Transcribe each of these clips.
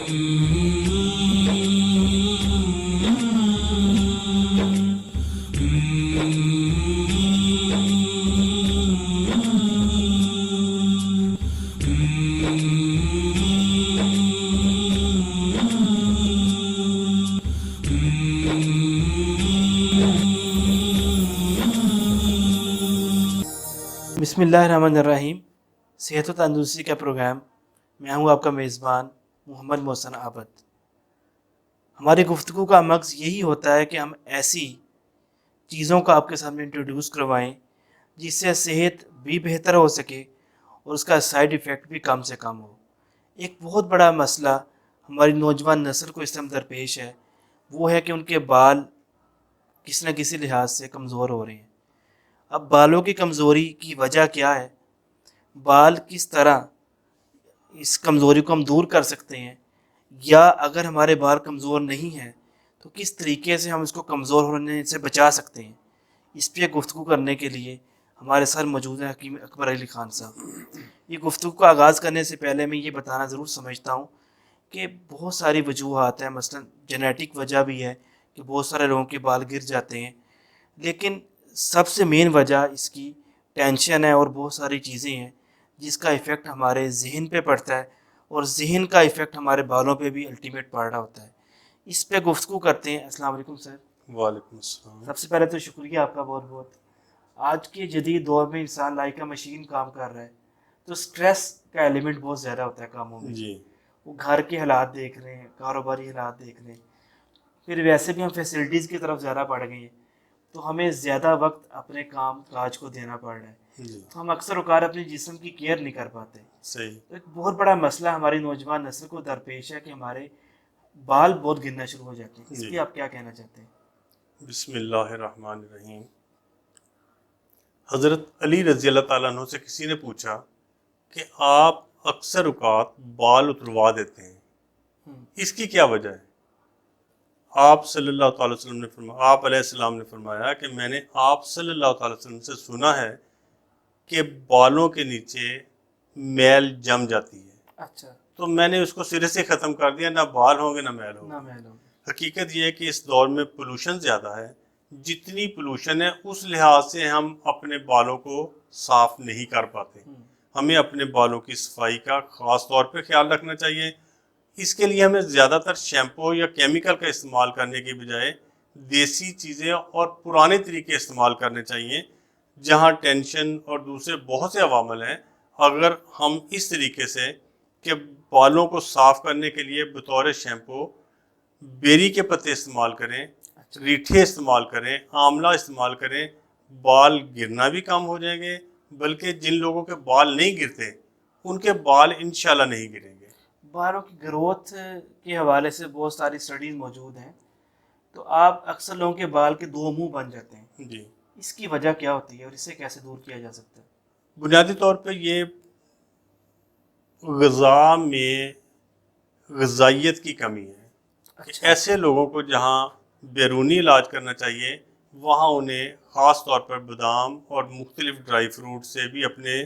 बिस्मिल्लाहिर्रहमानिर्रहीम। सेहत व तंदुरुस्ती का प्रोग्राम। मैं हूँ आपका मेज़बान मोहम्मद मोहसन आबद। हमारी गुफ्तगू का मकसद यही होता है कि हम ऐसी चीज़ों का आपके सामने इंट्रोड्यूस करवाएं जिससे सेहत भी बेहतर हो सके और उसका साइड इफ़ेक्ट भी कम से कम हो। एक बहुत बड़ा मसला हमारी नौजवान नस्ल को इस समय दरपेश है, वो है कि उनके बाल किसी न किसी लिहाज से कमज़ोर हो रहे हैं। अब बालों की कमज़ोरी की वजह क्या है, बाल किस तरह इस कमज़ोरी को हम दूर कर सकते हैं, या अगर हमारे बाल कमज़ोर नहीं हैं तो किस तरीके से हम इसको कमज़ोर होने से बचा सकते हैं। इस पर गुफ्तगू करने के लिए हमारे साथ मौजूद है हकीम अकबर अली ख़ान साहब। ये गुफ्तगू का आगाज़ करने से पहले मैं ये बताना ज़रूर समझता हूँ कि बहुत सारी वजूहात हैं। मसलन जेनेटिक वजह भी है कि बहुत सारे लोगों के बाल गिर जाते हैं, लेकिन सबसे मेन वजह इसकी टेंशन है और बहुत सारी चीज़ें हैं जिसका इफ़ेक्ट हमारे ज़हन पे पड़ता है और ज़हन का इफ़ेक्ट हमारे बालों पे भी अल्टीमेट पड़ रहा होता है। इस पे गुफ्तगू करते हैं। अस्सलाम वालेकुम सर। वालेकुम अस्सलाम। सबसे पहले तो शुक्रिया आपका बहुत बहुत। आज के जदीद दौर में इंसान लाइक अ मशीन काम कर रहा है, तो स्ट्रेस का एलिमेंट बहुत ज़्यादा होता है कामों में। जी वो घर के हालात देख रहे हैं, कारोबारी हालात देख रहे हैं, फिर वैसे भी हम फैसिलिटीज़ की तरफ ज़्यादा बढ़ गए हैं, तो हमें ज़्यादा वक्त अपने काम काज को देना पड़ रहा है। जी तो हम अक्सर औकार अपने जिस्म की केयर नहीं कर पाते। सही। तो एक बहुत बड़ा मसला हमारी नौजवान नस्ल को दरपेश है कि हमारे बाल बहुत गिरना शुरू हो जाते हैं। इस जी पर आप क्या कहना चाहते हैं? बिस्मिल्लाहिर्रहमानिर्रहीम। हज़रत अली रज़ी अल्लाह ताला अन्हु से किसी ने पूछा कि आप अक्सर औकात बाल उतरवा देते हैं, हम्म, इसकी क्या वजह है? आप सल्लल्लाहु अलैहि वसल्लम ने फरमाया, आप अलैहिस्सलाम ने फरमाया कि मैंने आप सल्लल्लाहु अलैहि वसल्लम से सुना है कि बालों के नीचे मैल जम जाती है, अच्छा, तो मैंने उसको सिरे से ख़त्म कर दिया, ना बाल होंगे ना मैल ना होगी। मैं लोग। हकीकत यह है कि इस दौर में पोल्यूशन ज़्यादा है। जितनी पोल्यूशन है उस लिहाज से हम अपने बालों को साफ नहीं कर पाते। हम्म, हमें अपने बालों की सफाई का ख़ास तौर पे ख्याल रखना चाहिए। इसके लिए हमें ज़्यादातर शैम्पू या केमिकल का इस्तेमाल करने की बजाय देसी चीज़ें और पुराने तरीके इस्तेमाल करने चाहिए। जहाँ टेंशन और दूसरे बहुत से अवामल हैं, अगर हम इस तरीके से कि बालों को साफ़ करने के लिए बतौर शैम्पू बेरी के पत्ते इस्तेमाल करें, अच्छा, रीठे इस्तेमाल करें, आंवला इस्तेमाल करें, बाल गिरना भी कम हो जाएंगे। बल्कि जिन लोगों के बाल नहीं गिरते उनके बाल इंशाल्लाह नहीं गिरेंगे। बालों की ग्रोथ के हवाले से बहुत सारी स्टडीज़ मौजूद हैं। तो आप अक्सर लोगों के बाल के दो मुंह बन जाते हैं, जी इसकी वजह क्या होती है और इसे कैसे दूर किया जा सकता है? बुनियादी तौर पे ये ग़िज़ा में ग़िज़ाइयत की कमी है कि अच्छा, ऐसे लोगों को जहाँ बैरूनी इलाज करना चाहिए वहाँ उन्हें ख़ास तौर पर बादाम और मुख्तलिफ़ ड्राई फ्रूट से भी अपने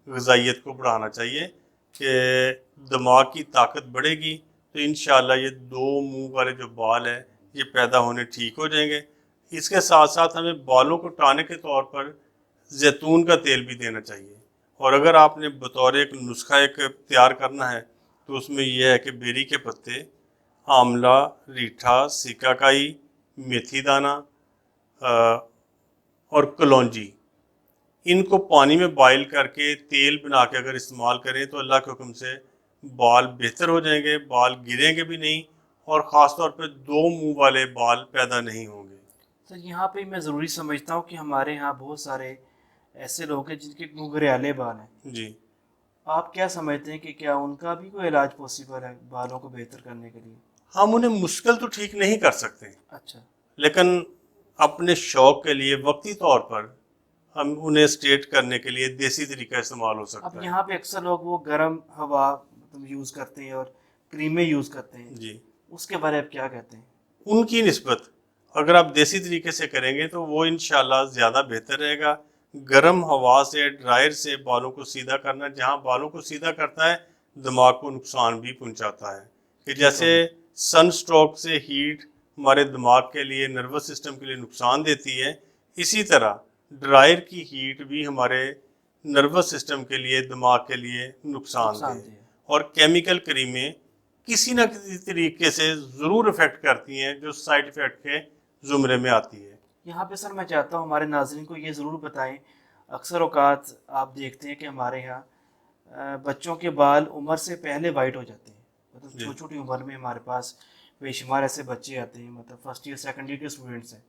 ग़िज़ाइयत को बढ़ाना चाहिए कि दिमाग की ताकत बढ़ेगी, तो इंशाअल्लाह ये दो मुंह वाले जो बाल हैं ये पैदा होने ठीक हो जाएंगे। इसके साथ साथ हमें बालों को टाने के तौर पर जैतून का तेल भी देना चाहिए। और अगर आपने बतौर एक नुस्खा एक तैयार करना है तो उसमें यह है कि बेरी के पत्ते, आंवला, रीठा, सिकाकाई, मेथी दाना और कलौंजी, इनको पानी में बॉयल करके तेल बना के अगर इस्तेमाल करें तो अल्लाह के हुक्म से बाल बेहतर हो जाएंगे, बाल गिरेंगे भी नहीं और ख़ास तौर पे दो मुंह वाले बाल पैदा नहीं होंगे। तो यहाँ पे मैं ज़रूरी समझता हूँ कि हमारे यहाँ बहुत सारे ऐसे लोग हैं जिनके घुंघराले बाल हैं। जी आप क्या समझते हैं कि क्या उनका भी कोई इलाज पॉसिबल है बालों को बेहतर करने के लिए? हम उन्हें मुश्किल तो ठीक नहीं कर सकते, अच्छा, लेकिन अपने शौक़ के लिए वक्ती तौर पर हम उन्हें स्ट्रेट करने के लिए देसी तरीका इस्तेमाल हो अब सकता है। यहाँ पे अक्सर लोग वो गर्म हवा मतलब यूज़ करते हैं और क्रीमें यूज़ करते हैं, जी उसके बारे में आप क्या कहते हैं? उनकी निस्बत अगर आप देसी तरीके से करेंगे तो वो इंशाल्लाह ज़्यादा बेहतर रहेगा। गर्म हवा से, ड्रायर से बालों को सीधा करना जहाँ बालों को सीधा करता है दिमाग को नुकसान भी पहुँचाता है, कि जैसे सन स्ट्रोक से हीट हमारे दिमाग के लिए, नर्वस सिस्टम के लिए नुकसान देती है, इसी तरह ड्रायर की हीट भी हमारे नर्वस सिस्टम के लिए, दिमाग के लिए नुकसानदेह है। नुकसानदेह है। और केमिकल क्रीमें किसी न किसी तरीके से ज़रूर इफ़ेक्ट करती हैं जो साइड इफ़ेक्ट के ज़ुमरे में आती है। यहाँ पे सर मैं चाहता हूँ हमारे नाज़रीन को ये ज़रूर बताएं, अक्सर औक़ात आप देखते हैं कि हमारे यहाँ बच्चों के बाल उम्र से पहले वाइट हो जाते हैं। मतलब जी। छोटी छोटी उम्र में हमारे पास बेशुमार ऐसे बच्चे आते हैं, मतलब फर्स्ट ईयर सेकंड ईयर के स्टूडेंट्स हैं,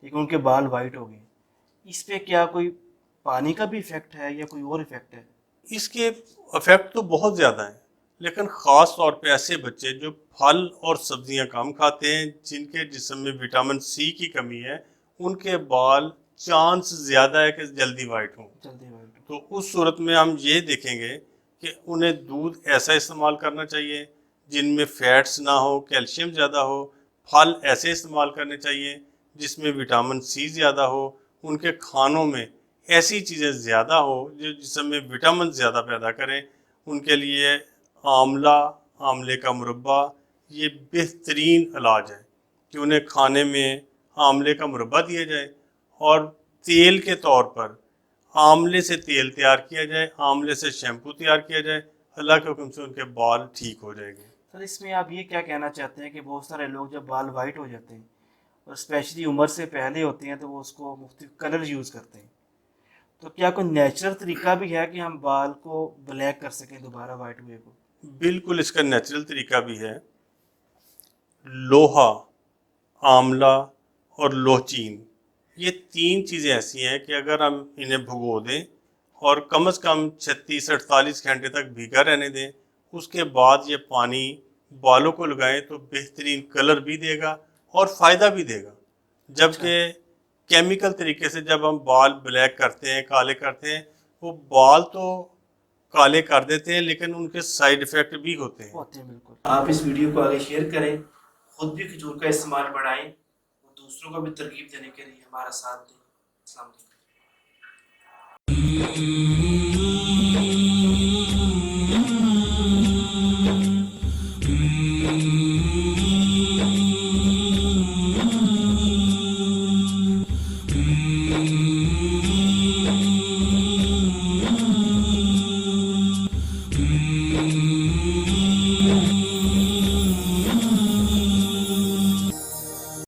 लेकिन उनके बाल वाइट हो गए। इस पे क्या कोई पानी का भी इफ़ेक्ट है या कोई और इफ़ेक्ट है? इसके इफ़ेक्ट तो बहुत ज़्यादा हैं, लेकिन ख़ास तौर पे ऐसे बच्चे जो फल और सब्जियां कम खाते हैं, जिनके जिस्म में विटामिन सी की कमी है, उनके बाल चांस ज़्यादा है कि जल्दी वाइट हों। जल्दी वाइट हो। तो उस सूरत में हम ये देखेंगे कि उन्हें दूध ऐसा इस्तेमाल करना चाहिए जिनमें फैट्स ना हो, कैल्शियम ज़्यादा हो। फल ऐसे इस्तेमाल करने चाहिए जिसमें विटामिन सी ज़्यादा हो। उनके खानों में ऐसी चीज़ें ज़्यादा हो जो जिसमें विटामिन ज़्यादा पैदा करें। उनके लिए आंवला, आंवले का मुरब्बा ये बेहतरीन इलाज है कि उन्हें खाने में आंवले का मुरब्बा दिया जाए और तेल के तौर पर आंवले से तेल तैयार किया जाए, आंवले से शैम्पू तैयार किया जाए। अल्लाह के हुक्म से उनके बाल ठीक हो जाएंगे। सर इसमें आप ये क्या कहना चाहते हैं कि बहुत सारे लोग जब बाल वाइट हो जाते हैं और स्पेशली उम्र से पहले होते हैं तो वो उसको मुख्तलिफ कलर यूज़ करते हैं, तो क्या कोई नेचुरल तरीका भी है कि हम बाल को ब्लैक कर सकें दोबारा वाइट हुए को? बिल्कुल इसका नेचुरल तरीका भी है। लोहा, आंवला और लोचीन ये तीन चीज़ें ऐसी हैं कि अगर हम इन्हें भिगो दें और कम से कम 36-48 घंटे तक भीगा रहने दें, उसके बाद ये पानी बालों को लगाएं तो बेहतरीन कलर भी देगा और फ़ायदा भी देगा। अच्छा। जबकि केमिकल तरीके से जब हम बाल ब्लैक करते हैं, काले करते हैं, वो बाल तो काले कर देते हैं लेकिन उनके साइड इफ़ेक्ट भी होते हैं। होते हैं बिल्कुल। आप इस वीडियो को आगे शेयर करें, खुद भी खजूर का इस्तेमाल बढ़ाएं और दूसरों को भी तरगीब देने के लिए हमारा साथ दें। अस्सलाम वालेकुम।